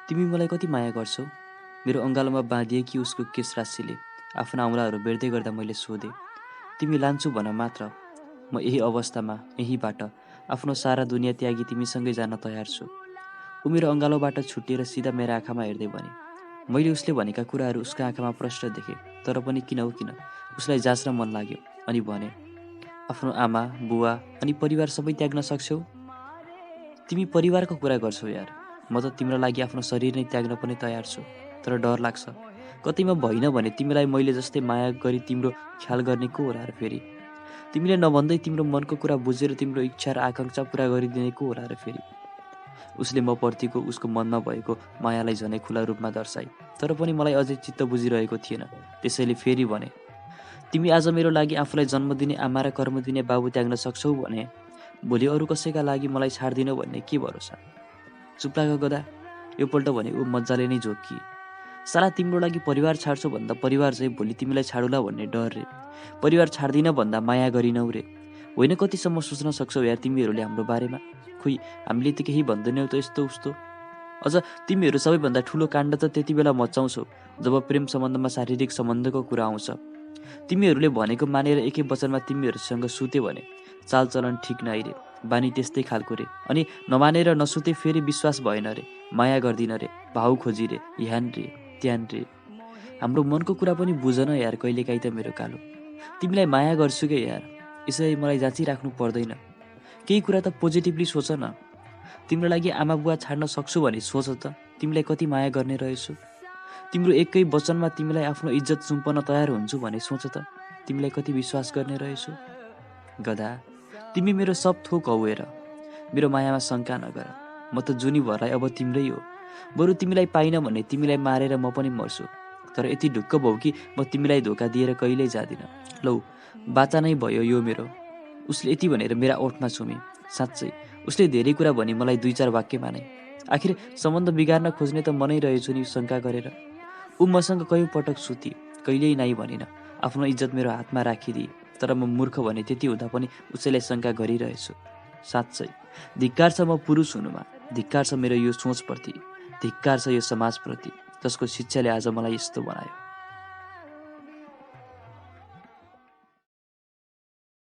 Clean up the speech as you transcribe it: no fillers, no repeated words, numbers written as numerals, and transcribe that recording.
तिमी मलाई कति माया गर्छौ? मेरो अँगालोमा बाँधिएकी उसको केश राशिले आफ्ना औँलाहरू बेर्दै गर्दा मैले सोधेँ। तिमी लान्छु भन मात्र। म यही अवस्थामा यहीँबाट आफ्नो सारा दुनियाँ त्यागी तिमीसँगै जान तयार छु। ऊ मेरो अँगालोबाट छुट्टिएर सिधा मेरो आँखामा हेर्दै भने। मैले उसले भनेका कुराहरू उसका आँखामा प्रष्ट देखेँ, तर पनि किन हो किन उसलाई जाँच्न मन लाग्यो अनि भने, आफ्नो आमा, बुवा अनि परिवार सबै त्याग्न सक्छौ? तिमी परिवारको कुरा गर्छौ यार। म त तिम्रो लागि आफ्नो शरीर नै त्याग्न पनि तयार छु। तर डर लाग्छ। कतै म भइन भने तिमीलाई मैले जस्तै माया गरी तिम्रो ख्याल गर्ने को होला र फेरि? तिमीले नभन्दै तिम्रो मनको कुरा बुझेर तिम्रो इच्छा र आकाङ्क्षा पुरा गरिदिने को होला र फेरि? उसले म प्रतिको उसको मनमा भएको मायालाई झनै खुला रूपमा दर्शाए। तर पनि मलाई अझै चित्त बुझिरहेको थिएन। त्यसैले फेरि भने, तिमी आज मेरो लागि आफूलाई जन्म दिने आमा र कर्म दिने बाबु त्याग्न सक्छौ भने भोलि अरू कसैका लागि मलाई छाड्दिनौ भन्ने के भरोसा? चुप लाग गदा। योपल्ट भने ऊ मजाले नै जोकिए। साला तिम्रो लागि परिवार छाड्छु भन्दा परिवार चाहिँ भोलि तिमीलाई छाडुला भन्ने डर रे। परिवार छाड्दिन भन्दा माया गरिनौ रे। होइन कतिसम्म सोच्न सक्छौ यार तिमीहरूले हाम्रो बारेमा? खुइ हामीले त केही भन्दैनौ त यस्तो उस्तो। अझ तिमीहरू सबैभन्दा ठुलो काण्ड त त्यति बेला मचाउँछौ जब प्रेम सम्बन्धमा शारीरिक सम्बन्धको कुरा आउँछ। तिमीहरूले भनेको मानेर एकै वचनमा तिमीहरूसँग सुते भने चालचलन ठिक नै रे, बानी त्यस्तै खालको रे। अनि नमानेर नसुते फेरि विश्वास भएन रे, माया गर्दिन रे, भाउ खोजी रे, ह्यान रे त्यान रे। हाम्रो मनको कुरा पनि बुझ न यार कहिलेकाहीँ त मेरो कालो। तिमीलाई माया गर्छु के यार, यसरी मलाई जाँचिराख्नु पर्दैन। केही कुरा त पोजिटिभली सोच न। तिम्रो लागि आमा बुवा छाड्न सक्छु भने सोच त तिमीलाई कति माया गर्ने रहेछु। तिम्रो एकै वचनमा तिमीलाई आफ्नो इज्जत सुम्पन तयार हुन्छु भने सोच त तिमीलाई कति विश्वास गर्ने रहेछु। गधा, तिमी मेरो सब थोक हौ हेर। मेरो मायामा शङ्का नगर। म त जुनीभरलाई अब तिम्रै हो। बरु तिमीलाई पाइन भने तिमीलाई मारेर म पनि मर्छु। तर यति ढुक्क भौ कि म तिमीलाई धोका दिएर कहिल्यै जादिनँ। लौ, बाचा नै भयो यो मेरो। उसले यति भनेर मेरा ओठमा छुमे। साँच्चै उसले धेरै कुरा भनी मलाई 2-4 वाक्य माने। आखिर सम्बन्ध बिगार्न खोज्ने त मनै रहेछु नि शङ्का गरेर। ऊ मसँग कयौँ पटक सुती, कहिल्यै नाइ भनिन। आफ्नो इज्जत मेरो हातमा राखिदिए। तर म मूर्ख भने त्यति हुँदा पनि उसैलाई शङ्का गरिरहेछु। साँच्चै धिक्कार छ म पुरुष हुनुमा। धिक्कार छ मेरो यो सोचप्रति। धिक्कार छ यो समाजप्रति जसको शिक्षाले आज मलाई यस्तो बनायो।